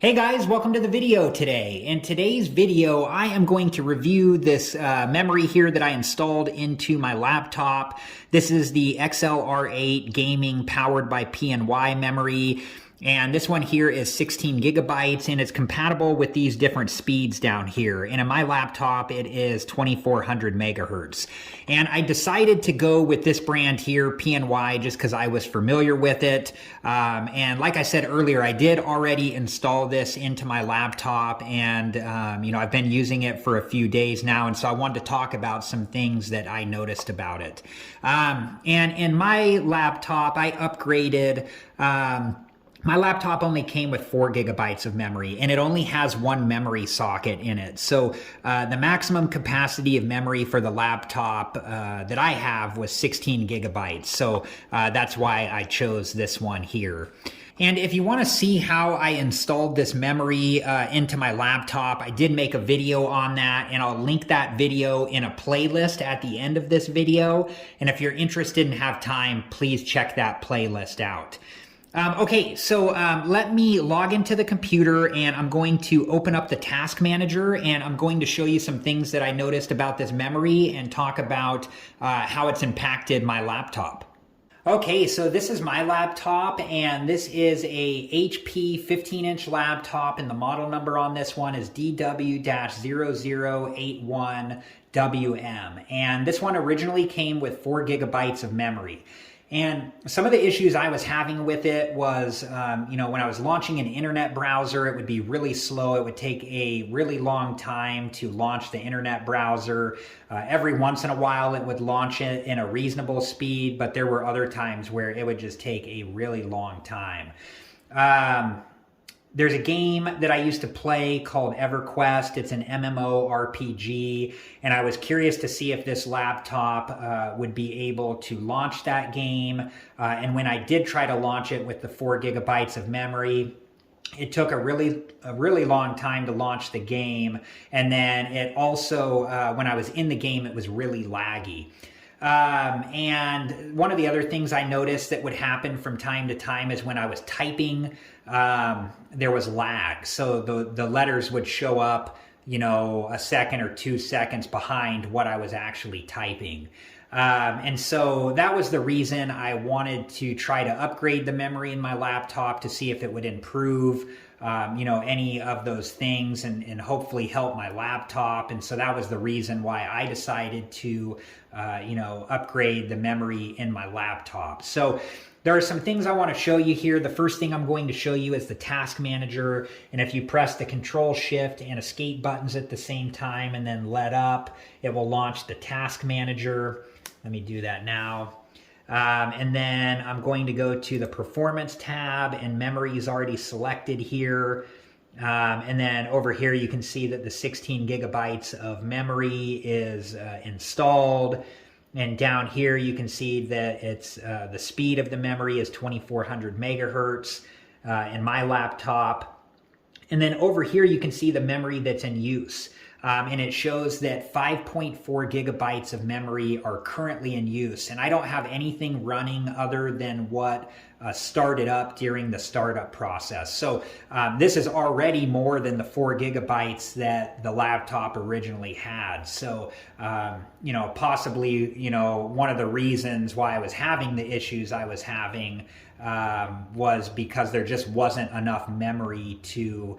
Hey guys, welcome to the video today. In today's video, I am going to review this memory here that I installed into my laptop. This is the XLR8 gaming powered by PNY memory. And this one here is 16 gigabytes and it's compatible with these different speeds down here. And in my laptop, it is 2400 megahertz. And I decided to go with this brand here, PNY, just because I was familiar with it. And like I said earlier, I did already install this into my laptop and, I've been using it for a few days now. And so I wanted to talk about some things that I noticed about it. And in my laptop, I upgraded, my laptop only came with 4 gigabytes of memory and it only has one memory socket in it. So the maximum capacity of memory for the laptop that I have was 16 gigabytes. So that's why I chose this one here. And if you want to see how I installed this memory into my laptop, I did make a video on that and I'll link that video in a playlist at the end of this video. And if you're interested and have time, please check that playlist out. Okay, so let me log into the computer and I'm going to open up the task manager and I'm going to show you some things that I noticed about this memory and talk about how it's impacted my laptop. Okay, so this is my laptop and this is a HP 15-inch laptop and the model number on this one is DW-0081WM. And this one originally came with 4 gigabytes of memory. And some of the issues I was having with it was, when I was launching an internet browser, it would be really slow. It would take a really long time to launch the internet browser. Every once in a while, it would launch it in a reasonable speed, but there were other times where it would just take a really long time. There's a game that I used to play called EverQuest. It's an MMORPG, and I was curious to see if this laptop would be able to launch that game. And when I did try to launch it with the 4 gigabytes of memory, it took a really long time to launch the game. And then it also, when I was in the game, it was really laggy. And one of the other things I noticed that would happen from time to time is when I was typing, there was lag. So the letters would show up, a second or 2 seconds behind what I was actually typing. And so that was the reason I wanted to try to upgrade the memory in my laptop to see if it would improve, any of those things and hopefully help my laptop. And so that was the reason why I decided to, upgrade the memory in my laptop. So there are some things I want to show you here. The first thing I'm going to show you is the task manager. And if you press the Control Shift and Escape buttons at the same time and then let up, it will launch the task manager. Let me do that now. And then I'm going to go to the Performance tab and memory is already selected here. And then over here you can see that the 16 gigabytes of memory is installed. And down here you can see that it's the speed of the memory is 2400 megahertz in my laptop. And then over here you can see the memory that's in use. And it shows that 5.4 gigabytes of memory are currently in use. And I don't have anything running other than what started up during the startup process. So this is already more than the 4 gigabytes that the laptop originally had. So, possibly, one of the reasons why I was having the issues I was having was because there just wasn't enough memory to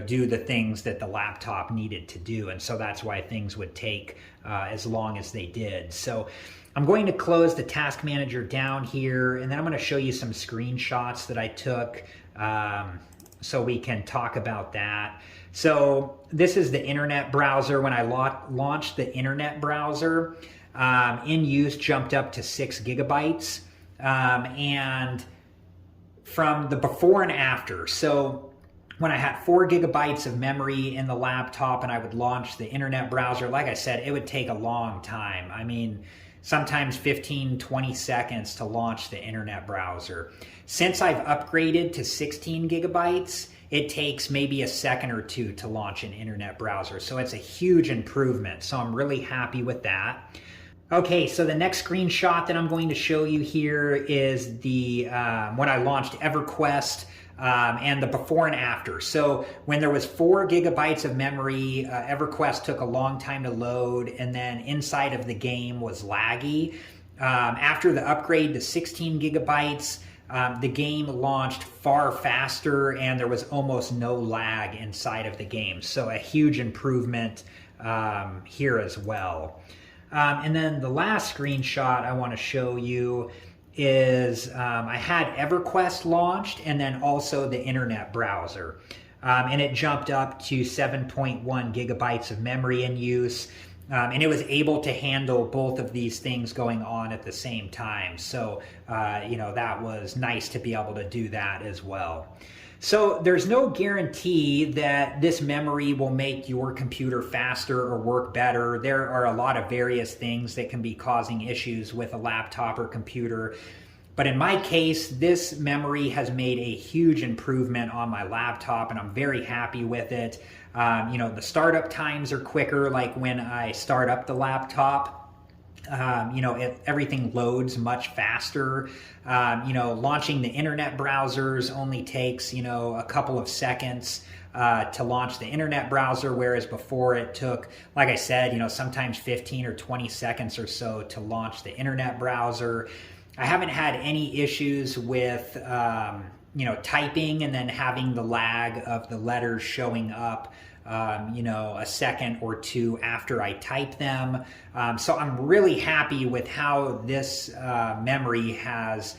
do the things that the laptop needed to do. And so that's why things would take as long as they did. So I'm going to close the task manager down here, and then I'm going to show you some screenshots that I took so we can talk about that. So this is the internet browser. When I launched the internet browser, in use jumped up to 6 gigabytes. And from the before and after, so when I had 4 gigabytes of memory in the laptop and I would launch the internet browser, like I said, it would take a long time. I mean, sometimes 15, 20 seconds to launch the internet browser. Since I've upgraded to 16 gigabytes, it takes maybe a second or two to launch an internet browser. So it's a huge improvement. So I'm really happy with that. Okay, so the next screenshot that I'm going to show you here is the when I launched EverQuest. and the before and after. So when there was 4 gigabytes of memory, EverQuest took a long time to load, and then inside of the game was laggy. After the upgrade to 16 gigabytes, the game launched far faster, and there was almost no lag inside of the game. So a huge improvement here as well. And then the last screenshot I want to show you is I had EverQuest launched and then also the internet browser. And it jumped up to 7.1 gigabytes of memory in use. And it was able to handle both of these things going on at the same time. So, you know, that was nice to be able to do that as well. So there's no guarantee that this memory will make your computer faster or work better. There are a lot of various things that can be causing issues with a laptop or computer. But in my case, this memory has made a huge improvement on my laptop, and I'm very happy with it. You know, the startup times are quicker, like when I start up the laptop. You know, everything loads much faster. You know, launching the internet browsers only takes, you know, a couple of seconds to launch the internet browser, whereas before it took, like I said, you know, sometimes 15 or 20 seconds or so to launch the internet browser. I haven't had any issues with, you know, typing and then having the lag of the letters showing up, you know, a second or two after I type them. So I'm really happy with how this memory has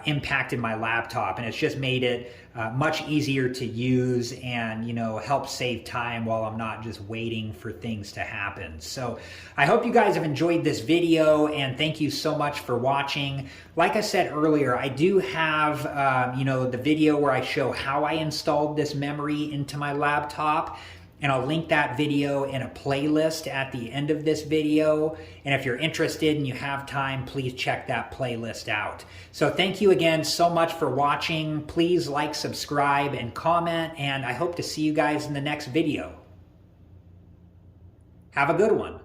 impacted my laptop, and it's just made it much easier to use and, you know, help save time while I'm not just waiting for things to happen. So I hope you guys have enjoyed this video, and thank you so much for watching. Like I said earlier, I do have, you know, the video where I show how I installed this memory into my laptop. And I'll link that video in a playlist at the end of this video. And if you're interested and you have time, please check that playlist out. So thank you again so much for watching. Please like, subscribe, and comment. And I hope to see you guys in the next video. Have a good one.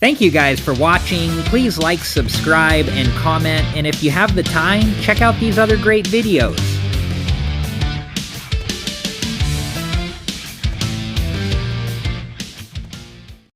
Thank you guys for watching. Please like, subscribe, and comment. And if you have the time, check out these other great videos.